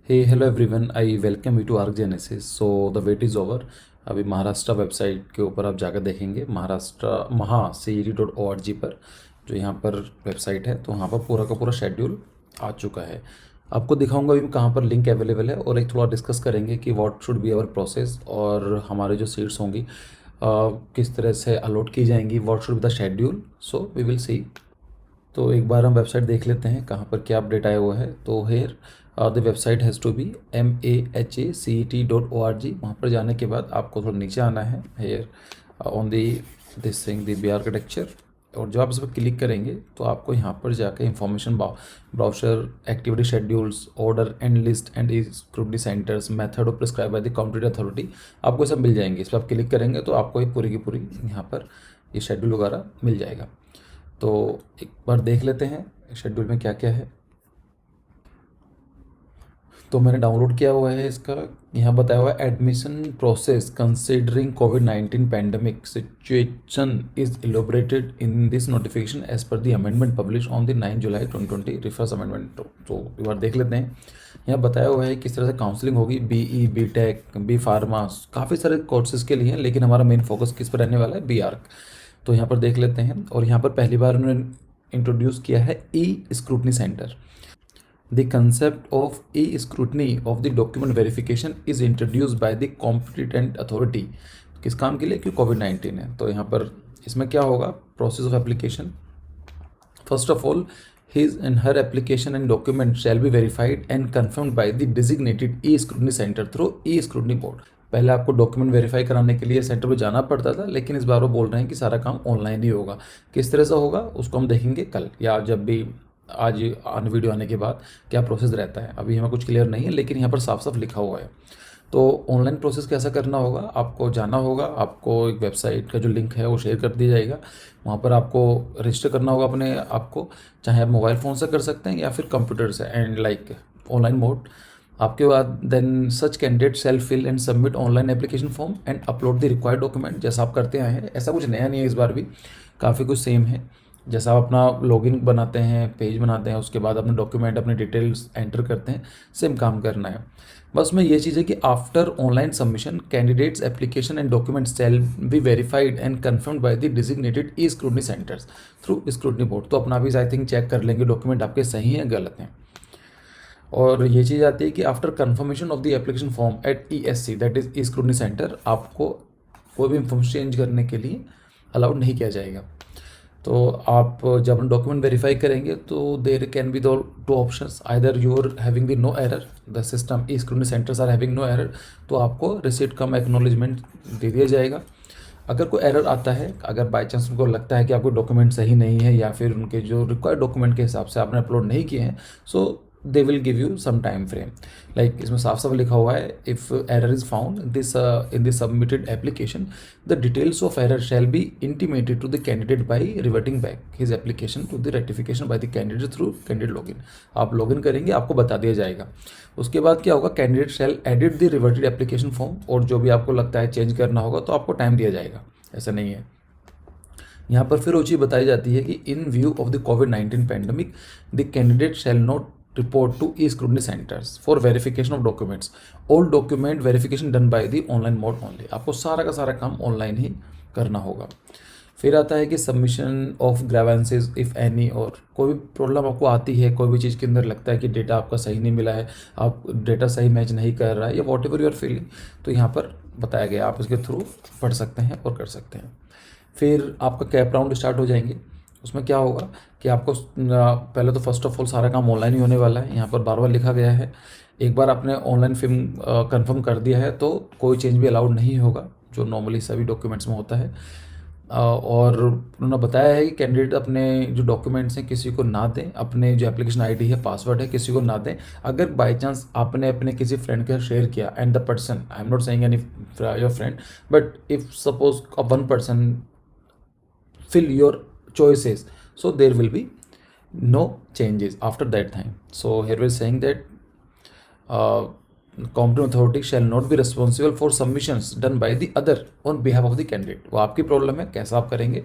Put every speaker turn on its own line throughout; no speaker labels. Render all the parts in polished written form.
Hey, hello everyone. I welcome you to ARC Genesis. So the wait is over. अभी Maharashtra website के ऊपर आप जाकर देखेंगे महाराष्ट्र CET.org पर जो यहाँ पर वेबसाइट है, तो वहाँ पर पूरा का पूरा शेड्यूल आ चुका है। आपको दिखाऊंगा अभी कहाँ पर लिंक अवेलेबल है और एक थोड़ा डिस्कस करेंगे कि what should be our process और हमारे जो सीट्स होंगी किस तरह से अलॉट की जाएंगी, what should be the schedule. So we will see. तो एक बार हम वेबसाइट देख लेते हैं कहाँ पर क्या अपडेट आया हुआ है। तो here the website has to be MAHACET.org। वहाँ पर जाने के बाद आपको थोड़ा नीचे आना है, here on the this thing the B architecture, और जब आप इस पर क्लिक करेंगे तो आपको यहाँ पर जाकर information brochure, activity schedules, order and list and scrutiny centres, method of prescribe by the competent authority, आपको सब मिल जाएंगे। इस पर आप क्लिक करेंगे तो आपको ये पूरी की पूरी यहाँ पर ये शेड्यूल वगैरह मिल जाएगा। तो एक बार देख लेते हैं शेड्यूल में क्या क्या है। तो मैंने डाउनलोड किया हुआ है इसका। यहाँ बताया हुआ है एडमिशन प्रोसेस कंसिडरिंग कोविड-19 pandemic situation is elaborated in this notification as per the amendment publish on the 9 July 2020 refers amendment. तो एक बार देख लेते हैं। यहाँ बताया हुआ है किस तरह से काउंसलिंग होगी, BE, BTech, B फार्मा, काफ़ी सारे कोर्सेज के लिए हैं, लेकिन हमारा मेन फोकस किस पर रहने वाला है, B आर्क। तो यहाँ पर देख लेते हैं। और यहाँ पर पहली बार उन्होंने इंट्रोड्यूस किया है E-स्क्रूटनी centre. The concept of e-scrutiny of the document verification is introduced by the competent authority। किस काम के लिए, क्योंकि कोविड-19 है। तो यहाँ पर इसमें क्या होगा, process of application. First of all, his and her application and document shall be verified and confirmed by the designated e-scrutiny center through e-scrutiny board। पहले आपको डॉक्यूमेंट वेरीफाई कराने के लिए सेंटर पर जाना पड़ता था, लेकिन इस बार वो बोल रहे हैं कि सारा काम ऑनलाइन ही होगा। किस तरह से होगा उसको हम देखेंगे कल, या जब भी आज वीडियो आने के बाद क्या प्रोसेस रहता है। अभी हमें कुछ क्लियर नहीं है, लेकिन यहाँ पर साफ साफ लिखा हुआ है। तो ऑनलाइन प्रोसेस कैसा करना होगा, आपको जाना होगा, आपको एक वेबसाइट का जो लिंक है वो शेयर कर दिया जाएगा। वहाँ पर आपको रजिस्टर करना होगा अपने आपको, चाहे आप मोबाइल फ़ोन से कर सकते हैं या फिर कंप्यूटर से, एंड लाइक ऑनलाइन मोड। आपके बाद then such candidate self fill and submit online application form and upload the required document. जैसा आप करते आए हैं, ऐसा कुछ नया नहीं है इस बार भी, काफ़ी कुछ सेम है। जैसा आप अपना लॉगिन बनाते हैं, पेज बनाते हैं, उसके बाद अपने डॉक्यूमेंट, अपने डिटेल्स एंटर करते हैं, सेम काम करना है। बस में ये चीज़ है कि after online submission candidates application and documents shall be verified and confirmed by the designated e scrutiny centres through scrutiny board. तो अपना भी आई थिंक चेक कर लेंगे डॉक्यूमेंट आपके सही हैं गलत हैं। और ये चीज़ आती है कि after confirmation of the application form at ESC that is e scrutiny centre, आपको कोई भी इंफॉर्मेशन चेंज करने के लिए अलाउड नहीं किया जाएगा। तो आप जब अपना डॉक्यूमेंट वेरीफाई करेंगे तो देर कैन बी दो options, either you are having the no error, the system e scrutiny centres are having no error, तो आपको रिसीट कम एक्नॉलेजमेंट दे दिया जाएगा। अगर कोई एरर आता है, अगर बाई चांस उनको लगता है कि आपको डॉक्यूमेंट सही नहीं है या फिर उनके जो रिक्वायर्ड डॉक्यूमेंट के हिसाब से आपने अपलोड नहीं किए हैं, so they will give you some time frame. Like इसमें साफ साफ लिखा हुआ है, if error is found in this submitted application the details of error shall be intimated to the candidate by reverting back his application to the rectification by the candidate through candidate login. आप login करेंगे, आपको बता दिया जाएगा। उसके बाद क्या होगा, candidate shall edit the reverted application form, और जो भी आपको लगता है चेंज करना होगा तो आपको टाइम दिया जाएगा, ऐसा नहीं है। यहाँ पर फिर वो चीज़ बताई जाती है कि इन view of the covid pandemic the candidate shall not report to e-scrutiny centers for verification of documents, all document verification done by the online mode only। आपको सारा का सारा काम ऑनलाइन ही करना होगा। फिर आता है कि submission of grievances if any, और कोई भी प्रॉब्लम आपको आती है, कोई भी चीज़ के अंदर लगता है कि डेटा आपका सही नहीं मिला है, आप डेटा सही मैच नहीं कर रहा है, या whatever you are feeling, तो यहाँ पर बताया गया, आप इसके थ्रू पढ़ सकते हैं और कर सकते हैं। फिर आपका कैप राउंड स्टार्ट हो जाएंगे। उसमें क्या होगा कि आपको पहले तो फर्स्ट ऑफ ऑल सारा काम ऑनलाइन ही होने वाला है। यहाँ पर बार बार लिखा गया है, एक बार आपने ऑनलाइन फिल्म कंफर्म कर दिया है तो कोई चेंज भी अलाउड नहीं होगा, जो नॉर्मली सभी डॉक्यूमेंट्स में होता है। और उन्होंने बताया है कि कैंडिडेट अपने जो डॉक्यूमेंट्स हैं किसी को ना दें, अपने जो एप्लीकेशन आईडी है, पासवर्ड है, किसी को ना दें। अगर बाई चांस आपने अपने किसी फ्रेंड के साथ शेयर किया, and the person, I am not saying any your friend, but if suppose one person fill your choices, so there will be no changes after that time. So here we're saying that competent authority shall not be responsible for submissions done by the other on behalf of the candidate। वो आपकी problem है, कैसा आप करेंगे,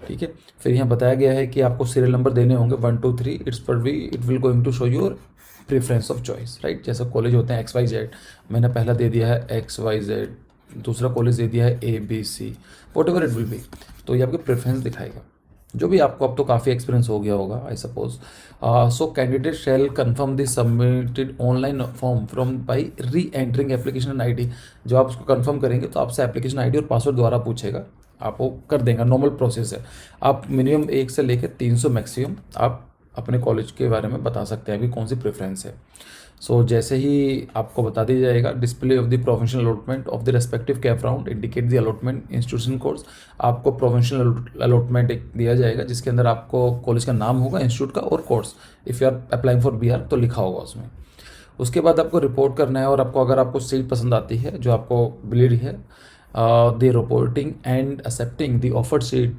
ठीक है। फिर यहाँ बताया गया है कि आपको सीरियल नंबर देने होंगे 1 2 3, it will going to show your preference of choice, right. जैसे कॉलेज होते हैं XYZ, मैंने पहला दे दिया है XYZ, दूसरा कॉलेज दे दिया है ABC, what ever it will be. तो ये आपके प्रेफरेंस दिखाएगा, जो भी आपको अब तो काफ़ी एक्सपीरियंस हो गया होगा I suppose. So candidate shell confirm the submitted online form from by री एंटरिंग एप्लीकेशन ID। जब आप उसको कन्फर्म करेंगे तो आपसे एप्लीकेशन ID और पासवर्ड द्वारा पूछेगा, आप वो कर देंगे, नॉर्मल प्रोसेस है। आप मिनिमम 1 से लेकर 300 मैक्सिमम आप अपने कॉलेज के बारे में बता सकते हैं कि कौन सी प्रेफरेंस है। सो जैसे ही आपको बता दिया जाएगा, display of the provincial allotment of the respective cap round indicate the allotment institution course. आपको प्रोविंशियल अलॉटमेंट एक दिया जाएगा जिसके अंदर आपको कॉलेज का नाम होगा, इंस्टीट्यूट का और course. If you are applying for BR तो लिखा होगा उसमें। उसके बाद आपको रिपोर्ट करना है, और अगर आपको सीट पसंद आती है जो आपको मिल रही है, the reporting and accepting the offered seat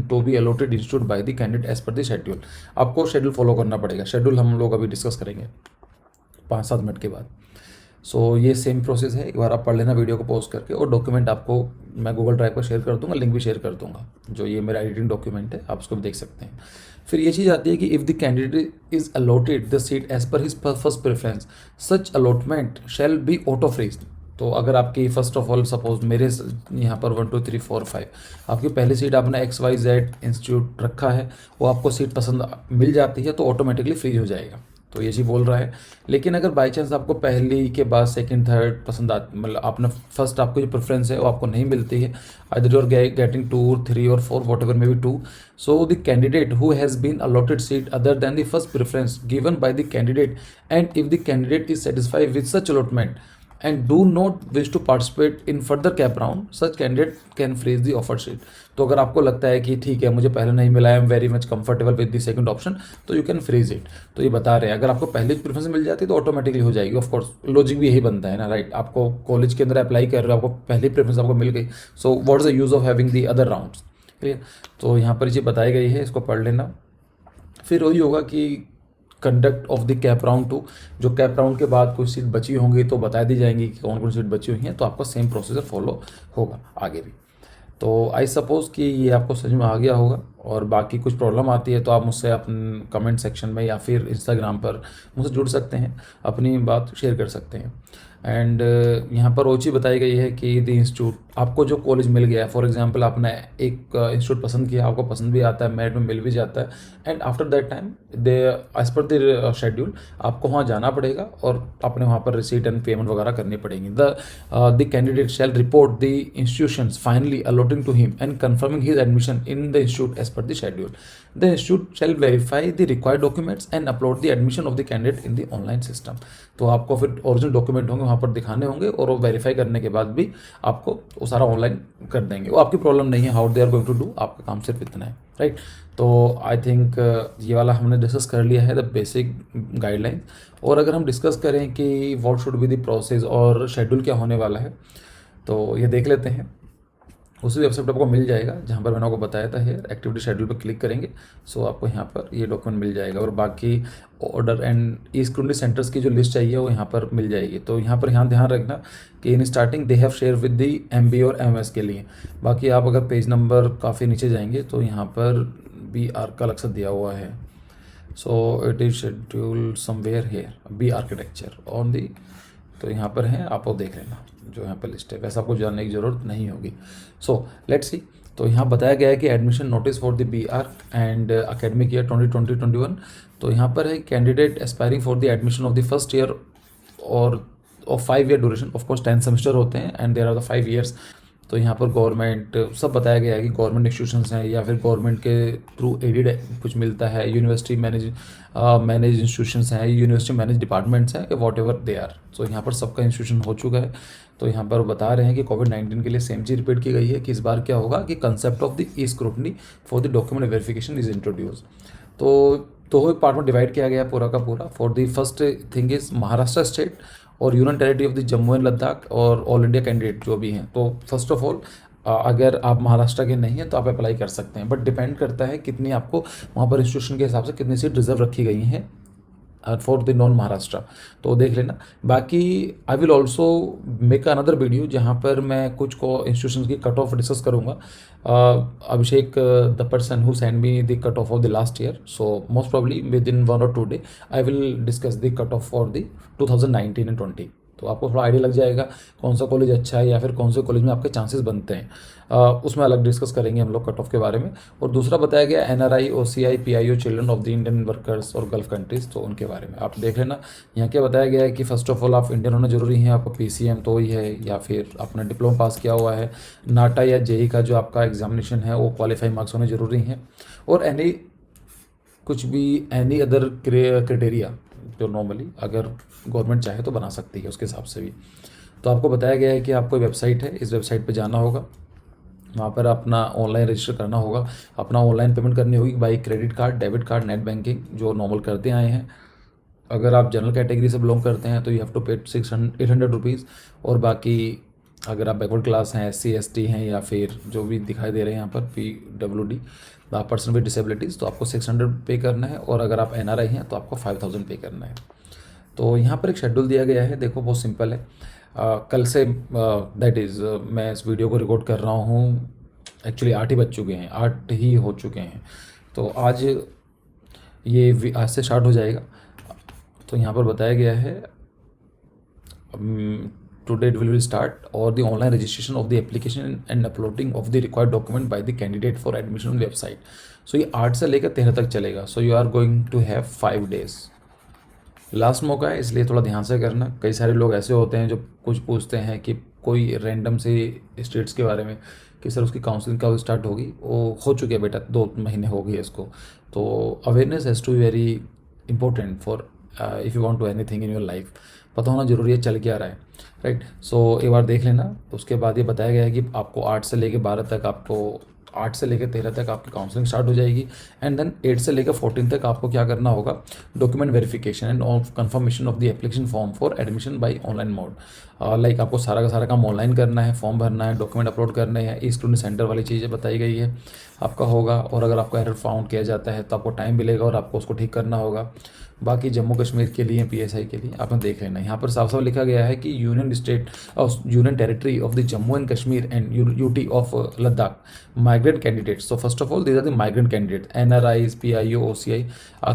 to be allotted institute by the candidate as per the schedule। आपको शेड्यूल फॉलो करना पड़ेगा। शेड्यूल हम लोग अभी डिस्कस करेंगे 5-7 मिनट के बाद। सो ये सेम प्रोसेस है, एक बार आप पढ़ लेना वीडियो को पॉज करके। और डॉक्यूमेंट आपको मैं गूगल ड्राइव पर शेयर कर दूंगा, लिंक भी शेयर कर दूंगा, जो ये मेरा एडिटिंग डॉक्यूमेंट है, आप उसको भी देख सकते हैं। फिर ये चीज़ आती है कि if the candidate is allotted the seat as per his first preference such allotment shall be auto freeze. तो अगर आपकी फर्स्ट ऑफ ऑल सपोज मेरे यहाँ पर 1 2 3 4 5 आपकी पहली सीट आपने XYZ इंस्टीट्यूट रखा है, वो आपको सीट पसंद मिल जाती है तो ऑटोमेटिकली फ्रीज हो जाएगा। तो ये चीज़ बोल रहा है। लेकिन अगर बाई चांस आपको पहली के बाद सेकंड थर्ड पसंद मतलब आपने फर्स्ट आपको जो प्रेफरेंस है वो आपको नहीं मिलती है, आइदर यू आर गेटिंग 2 3 और 4 whatever may be 2, so the candidate who has been allotted seat other than the first preference given by the candidate and if the candidate is satisfied with such allotment and do not wish to participate in further cap round, such candidate can freeze the offered seat। तो अगर आपको लगता है कि ठीक है मुझे पहले नहीं मिला, I am very much comfortable with the second option, तो यू कैन फ्रीज इट। तो ये बता रहे हैं अगर आपको पहले प्रेफरेंस मिल जाती है तो ऑटोमेटिकली हो जाएगी। ऑफ कोर्स लॉजिक भी यही बनता है ना, राइट। आपको कॉलेज के अंदर अप्लाई कर रहे हो, आपको पहली प्रेफरेंस आपको मिल गई, so what is the use of having the other rounds, clear. तो यहाँ पर ये बताई गई है, इसको पढ़ लेना। फिर वही होगा कि conduct of the cap round 2, जो कैप राउंड के बाद कोई सीट बची होंगी तो बता दी जाएंगी कि कौन कौन सीट बची हुई हैं, तो आपका सेम प्रोसीजर फॉलो होगा आगे भी। तो आई सपोज़ कि ये आपको समझ में आ गया होगा, और बाकी कुछ प्रॉब्लम आती है तो आप मुझसे अपने कमेंट सेक्शन में या फिर इंस्टाग्राम पर मुझसे जुड़ सकते हैं, अपनी बात शेयर कर सकते हैं। एंड यहाँ पर वो चीज़ बताई गई है कि द इंस्टीट्यूट, आपको जो कॉलेज मिल गया है, फॉर एग्जांपल आपने एक इंस्टीट्यूट पसंद किया, आपको पसंद भी आता है, मेरिट में मिल भी जाता है, and after that time they as per the schedule आपको वहाँ जाना पड़ेगा और अपने वहाँ पर रिसीट एंड पेमेंट वगैरह करनी पड़ेगी। The candidate shall report the institutions finally allotting to him and confirming his admission in the institute as per the schedule. The institute shall verify the required documents and upload the admission of the candidate in the online system. तो आपको फिर original document होंगे वहाँ पर दिखाने होंगे, और वो वेरीफाई करने के बाद भी आपको वो सारा ऑनलाइन कर देंगे। वो आपकी प्रॉब्लम नहीं है, how they are going to do, आपका काम सिर्फ इतना है, राइट। तो आई थिंक ये वाला हमने डिस्कस कर लिया है, द बेसिक गाइडलाइन। और अगर हम डिस्कस करें कि what should be the process और शेड्यूल क्या होने वाला है, तो ये देख लेते हैं। उसी वेबसाइट आपको मिल जाएगा जहाँ पर मैंने आपको बताया था, हेयर एक्टिविटी शेड्यूल पर क्लिक करेंगे, सो आपको यहाँ पर ये डॉक्यूमेंट मिल जाएगा। और बाकी order and E scrutiny centres की जो लिस्ट चाहिए वो यहाँ पर मिल जाएगी। तो यहाँ पर ध्यान रखना कि in starting they have share with the MBA और MS के लिए। बाकी आप अगर पेज नंबर काफ़ी नीचे जाएंगे तो यहाँ पर BR का अलग से दिया हुआ है, so it is schedule somewhere here B architecture on the, तो यहाँ पर है, आप वो देख लेना जो यहाँ पर लिस्ट है, वैसे आपको जानने की ज़रूरत नहीं होगी। So let's see. तो यहाँ बताया गया है कि admission notice for the BR and academic year 2020-21। तो यहाँ पर है candidate aspiring for the admission of the first year और of 5 year duration, of course 10 semester होते हैं and there are the 5 years. तो यहाँ पर गवर्नमेंट सब बताया गया है कि गवर्नमेंट इंस्टीट्यूशंस हैं या फिर गवर्नमेंट के थ्रू एडिड कुछ मिलता है, यूनिवर्सिटी मैनेज इंस्टीट्यूशंस हैं, यूनिवर्सिटी मैनेज डिपार्टमेंट्स हैं, वॉट एवर दे आर। तो यहाँ पर सबका इंस्टीट्यूशन हो चुका है। तो यहाँ पर बता रहे हैं कि कोविड-19 के लिए सेम चीज़ रिपीट की गई है कि इस बार क्या होगा कि concept of the e scrutiny for the document verification is introduce. तो पार्ट में डिवाइड किया गया पूरा का पूरा। For the first thing is Maharashtra state और union territory of the Jammu and Ladakh और ऑल इंडिया कैंडिडेट जो भी हैं। तो फर्स्ट ऑफ ऑल अगर आप महाराष्ट्र के नहीं हैं तो आप अप्लाई कर सकते हैं, बट डिपेंड करता है कितनी आपको वहाँ पर इंस्टीट्यूशन के हिसाब से कितनी सीट रिजर्व रखी गई हैं फॉर द नॉन महाराष्ट्र, तो देख लेना। बाकी I will also make another video जहाँ पर मैं कुछ को इंस्टीट्यूशन की कट ऑफ डिस्कस करूँगा। Abhishek the person who send me the cut off the last year, so most probably with in 1 or 2 day I will discuss the cut off for the 2019 and 20। तो आपको थोड़ा idea लग जाएगा कौन सा college अच्छा है या फिर कौन से कॉलेज में आपके चांसेस बनते हैं। उसमें अलग डिस्कस करेंगे हम लोग कट ऑफ के बारे में। और दूसरा बताया गया NRI OCI PIO children of the Indian workers और गल्फ कंट्रीज़, तो उनके बारे में आप देख लेना। यहाँ क्या बताया गया है कि फर्स्ट ऑफ ऑल आप इंडियन होना जरूरी है, आपको PCM तो ही है या फिर आपने डिप्लोमा पास किया हुआ है, नाटा या JEE का जो आपका एग्जामिनेशन है वो क्वालिफाई मार्क्स होने जरूरी हैं, और एनी अदर क्राइटेरिया जो नॉर्मली अगर गवर्नमेंट चाहे तो बना सकती है उसके हिसाब से भी। तो आपको बताया गया है कि आपको वेबसाइट है, इस वेबसाइट पे जाना होगा, वहाँ पर अपना ऑनलाइन रजिस्टर करना होगा, अपना ऑनलाइन पेमेंट करनी होगी by credit card, debit card, net banking जो नॉर्मल करते आए हैं। अगर आप जनरल कैटेगरी से बिलोंग करते हैं तो यू हैव टू पे 800 रुपीज़, और बाकी अगर आप बैकवर्ड क्लास हैं, SC ST हैं या फिर जो भी दिखाई दे रहे हैं यहाँ पर PWD पर्सन विद डिसेबिलिटीज़, तो आपको 600 पे करना है, और अगर आप NRI हैं तो आपको 5000 पे करना है। तो यहाँ पर एक शेड्यूल दिया गया है, देखो बहुत सिंपल है। कल से दैट इज़ मैं इस वीडियो को रिकॉर्ड कर रहा हूँ, एक्चुअली 8 ही बज चुके हैं, 8 ही हो चुके हैं, तो आज से स्टार्ट हो जाएगा। तो यहाँ पर बताया गया है टुडे इट विल स्टार्ट और the online registration of the application and uploading of the required document by the candidate for admission on website. So ये 8 से लेकर 13 तक चलेगा। So you are going to have 5 days। Last मौका है, इसलिए थोड़ा ध्यान से करना। कई सारे लोग ऐसे होते हैं जो कुछ पूछते हैं कि कोई रैंडम से स्टेट्स के बारे में कि सर उसकी काउंसलिंग कब स्टार्ट होगी, वो हो चुकी है बेटा, 2 महीने हो गए इसको। तो awareness has to be very important for if you want to anything in your life. पता होना जरूरी है चल क्या रहा है, राइट। सो एक बार देख लेना। तो उसके बाद ये बताया गया है कि आपको 8 से लेकर 12 तक, आपको 8 से लेकर 13 तक आपकी काउंसलिंग स्टार्ट हो जाएगी, एंड देन 8 से लेकर 14 तक आपको क्या करना होगा, document verification and of confirmation of the application form for admission by online mode. Like आपको सारा का सारा काम ऑनलाइन करना है, फॉर्म भरना है, डॉक्यूमेंट अपलोड करने हैं, ई स्टूडेंट सेंटर वाली चीज़ें बताई गई है आपका होगा। और अगर आपका एरर फाउंड किया जाता है तो आपको टाइम मिलेगा और आपको उसको ठीक करना होगा। बाकी जम्मू कश्मीर के लिए PSI के लिए आपने देख लेना। यहाँ पर साफ साफ लिखा गया है कि union territory of the Jammu and Kashmir and UT of Ladakh migrant candidates. So first of all, these are the migrant candidates, NRIs, PIO, OCI.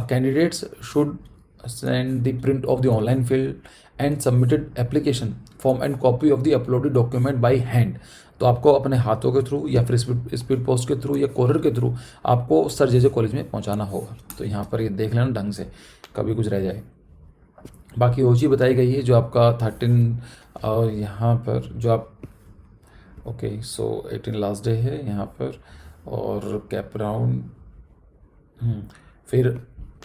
Candidates should send the print of the online field and submitted application form and copy of the uploaded document by hand. तो आपको अपने हाथों के through या फिर speed post के through या courier के थ्रू आपको सर जे कॉलेज में पहुंचाना होगा। तो यहाँ पर ये देख लेना ढंग से, कभी कुछ रह जाए। बाकी वो चीज़ बताई गई है जो आपका 13 और यहाँ पर जो आप ओके, सो 18 लास्ट डे है यहाँ पर, और कैप राउंड। फिर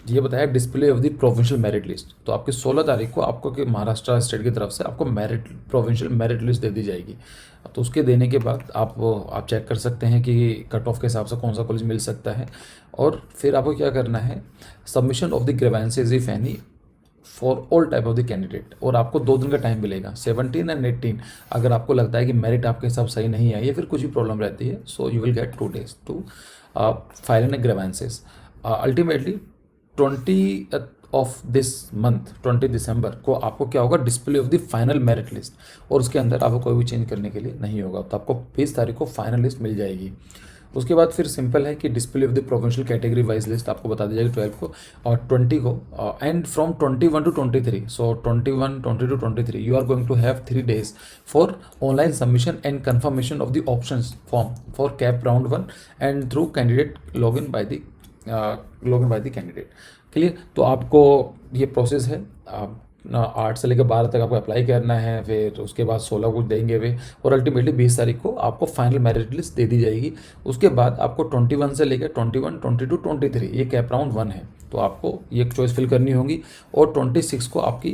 ये बताया display of the provincial merit list. तो आपकी 16 तारीख को आपको कि महाराष्ट्र स्टेट की तरफ से आपको प्रोविंशियल मेरिट लिस्ट दे दी जाएगी। तो उसके देने के बाद आप चेक कर सकते हैं कि कट ऑफ के हिसाब से कौन सा कॉलेज मिल सकता है। और फिर आपको क्या करना है, submission of the grievances if any for all type of the candidate. और आपको 2 दिन का टाइम मिलेगा, 17 and 18। अगर आपको लगता है कि मेरिट आपके हिसाब सही नहीं है या फिर कुछ भी प्रॉब्लम रहती है, so you will get 2 days to file an grievances. Ultimately 20 of this month 20 दिसंबर को आपको क्या होगा, display of the final merit list, और उसके अंदर आपको कोई भी चेंज करने के लिए नहीं होगा। तो आपको 20 तारीख को फाइनल लिस्ट मिल जाएगी। उसके बाद फिर सिंपल है कि display of the provincial category wise list आपको बता दी जाएगी 12 को और 20 को, and from 21 to 23। So 21, 22, 23 you are going to have 3 days for online submission and confirmation of the options form for CAP round 1 and through candidate login by the candidate. Clear. तो आपको ये प्रोसेस है, 8 से लेकर 12 तक आपको apply करना है, फिर उसके बाद 16 को देंगे वे, और अल्टीमेटली 20 तारीख को आपको फाइनल मेरिट लिस्ट दे दी जाएगी। उसके बाद आपको 21 से लेकर 21, 22, 23 ये कैप राउंड 1 है, तो आपको ये चॉइस फिल करनी होगी। और 26 को आपकी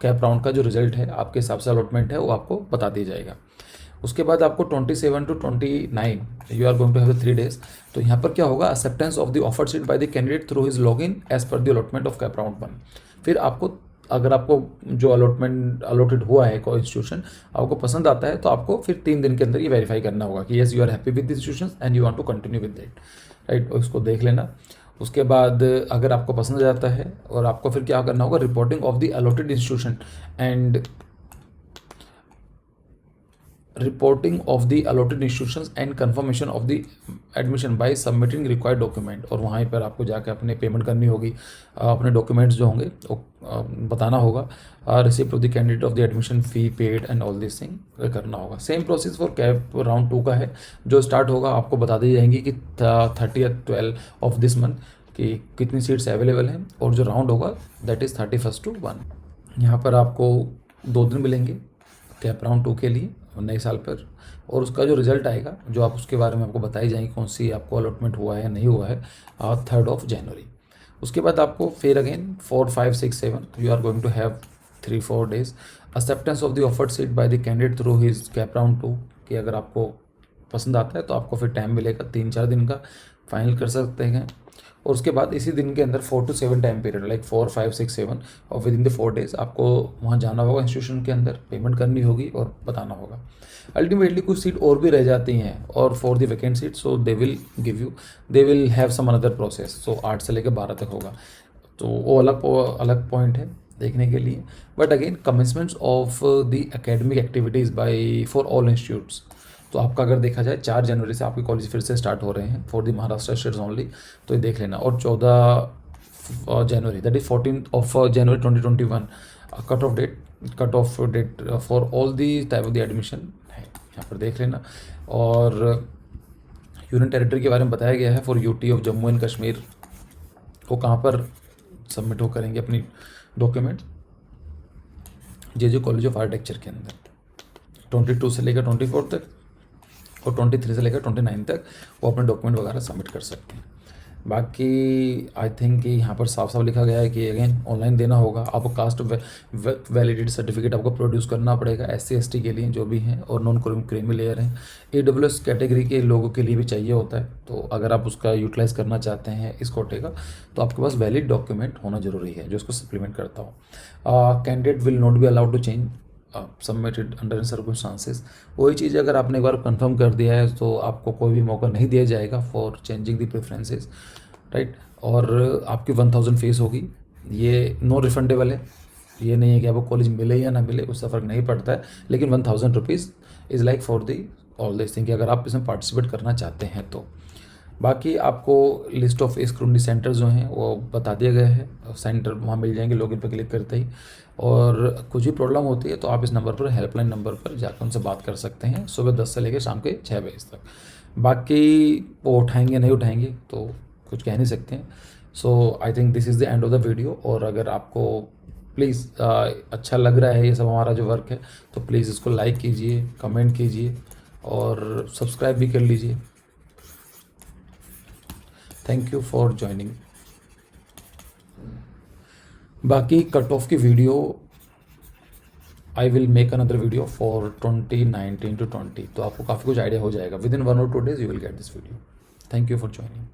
कैप राउंड का जो रिजल्ट है आपके हिसाब से अलॉटमेंट है वो आपको बता दिया जाएगा। उसके बाद आपको 27 to 29 you are going to have 3 days। तो यहाँ पर क्या होगा, acceptance of the offer seat by the candidate through his login as per the allotment of CAP round 1। फिर आपको अगर आपको जो अलॉटेड हुआ है कोई इंस्टीट्यूशन आपको पसंद आता है, तो आपको फिर 3 दिन के अंदर ये वेरीफाई करना होगा कि yes you are happy with the institution and you want to continue with that, right. उसको देख लेना। उसके बाद अगर आपको पसंद आ जाता है और आपको फिर क्या करना होगा, reporting of the allotted institution and reporting of the allotted institutions and confirmation of the admission by submitting required document. और वहाँ पर आपको जाकर अपने पेमेंट करनी होगी, अपने डॉक्यूमेंट्स जो होंगे वो बताना होगा, receipt of the candidate of the admission fee paid and all this thing करना होगा। Same process for CAP round 2 का है, जो स्टार्ट होगा आपको बता दी जाएंगी कि 30/12 ऑफ दिस मंथ कि कितनी सीट्स अवेलेबल हैं, और जो राउंड होगा दैट इज़ 31 to 1। यहाँ पर आपको 2 दिन मिलेंगे कैप राउंड 2 के लिए नए साल पर, और उसका जो रिजल्ट आएगा जो आप उसके बारे में आपको बताई जाएंगी कौन सी आपको अलॉटमेंट हुआ है या नहीं हुआ है, 3 जनवरी। उसके बाद आपको फिर again 4, 5, 6, 7 you are going to have 3-4 days acceptance of the offered seat by the candidate through his CAP round 2, कि अगर आपको पसंद आता है तो आपको फिर टाइम मिलेगा 3-4 दिन का, फाइनल कर सकते हैं। और उसके बाद इसी दिन के अंदर 4 to 7 टाइम पीरियड, लाइक 4, 5, 6, 7 और विद इन द 4 डेज आपको वहाँ जाना होगा इंस्टीट्यूशन के अंदर, पेमेंट करनी होगी और बताना होगा। अल्टीमेटली कुछ सीट और भी रह जाती हैं, और for the vacant seat so they will give you, they will have some another process, so 8 से लेकर 12 तक होगा, तो वो अलग पॉइंट है देखने के लिए। But again commencements of the academic activities by for all institutes, तो आपका अगर देखा जाए 4 जनवरी से आपके कॉलेज फिर से स्टार्ट हो रहे हैं for the Maharashtra states only, तो ये देख लेना। और 14 January that is 14 January 2021 cut off date for all the type of the admission है, यहाँ पर देख लेना। और यूनियन टेरिटरी के बारे में बताया गया है for UT of Jammu and Kashmir, वो कहाँ पर सबमिट हो करेंगे अपनी document, J college of architecture के अंदर 22 से लेकर 24 तक और 23 से लेकर 29 तक वो अपने डॉक्यूमेंट वगैरह सबमिट कर सकते हैं। बाकी आई थिंक कि यहाँ पर साफ साफ लिखा गया है कि अगेन ऑनलाइन देना होगा, आपको कास्ट वैलिडिटी सर्टिफिकेट आपको प्रोड्यूस करना पड़ेगा SC/ST के लिए जो भी हैं, और नॉन क्रीमी लेयर हैं, AWS कैटेगरी के लोगों के लिए भी चाहिए होता है, तो अगर आप उसका यूटिलाइज़ करना चाहते हैं इस कोटे का, तो आपके पास वैलिड डॉक्यूमेंट होना जरूरी है जो इसको सप्लीमेंट करता हो। Candidate will not be allowed to change submitted under circumstances, वही चीज़ अगर आपने एक बार कंफर्म कर दिया है तो आपको कोई भी मौका नहीं दिया जाएगा for changing the preferences, right. और आपकी 1000 फीस होगी, ये नो रिफंडेबल है, ये नहीं है कि आपको कॉलेज मिले या ना मिले उससे फ़र्क नहीं पड़ता है, लेकिन 1000 rupees is like for the all this thing कि अगर आप इसमें पार्टिसिपेट करना चाहते हैं तो। बाकी आपको लिस्ट ऑफ स्क्रूटनी सेंटर जो हैं वो बता दिया गया है, सेंटर वहाँ मिल जाएंगे लॉगिन पर क्लिक करते ही, और कुछ भी प्रॉब्लम होती है तो आप इस नंबर पर, हेल्पलाइन नंबर पर जाकर उनसे बात कर सकते हैं सुबह 10 से लेकर शाम के 6 बजे तक। बाकी वो उठाएंगे नहीं उठाएंगे तो कुछ कह नहीं सकते हैं। So I think this is the end of the video, और अगर आपको प्लीज़ अच्छा लग रहा है ये सब हमारा जो वर्क है तो प्लीज़ इसको लाइक कीजिए, कमेंट कीजिए और सब्सक्राइब भी कर लीजिए। Thank you for joining. बाकी कट ऑफ की video I will make another video for 2019 to 20, तो आपको काफ़ी कुछ आइडिया हो जाएगा, with in 1 or 2 days you will get this video. Thank you for joining.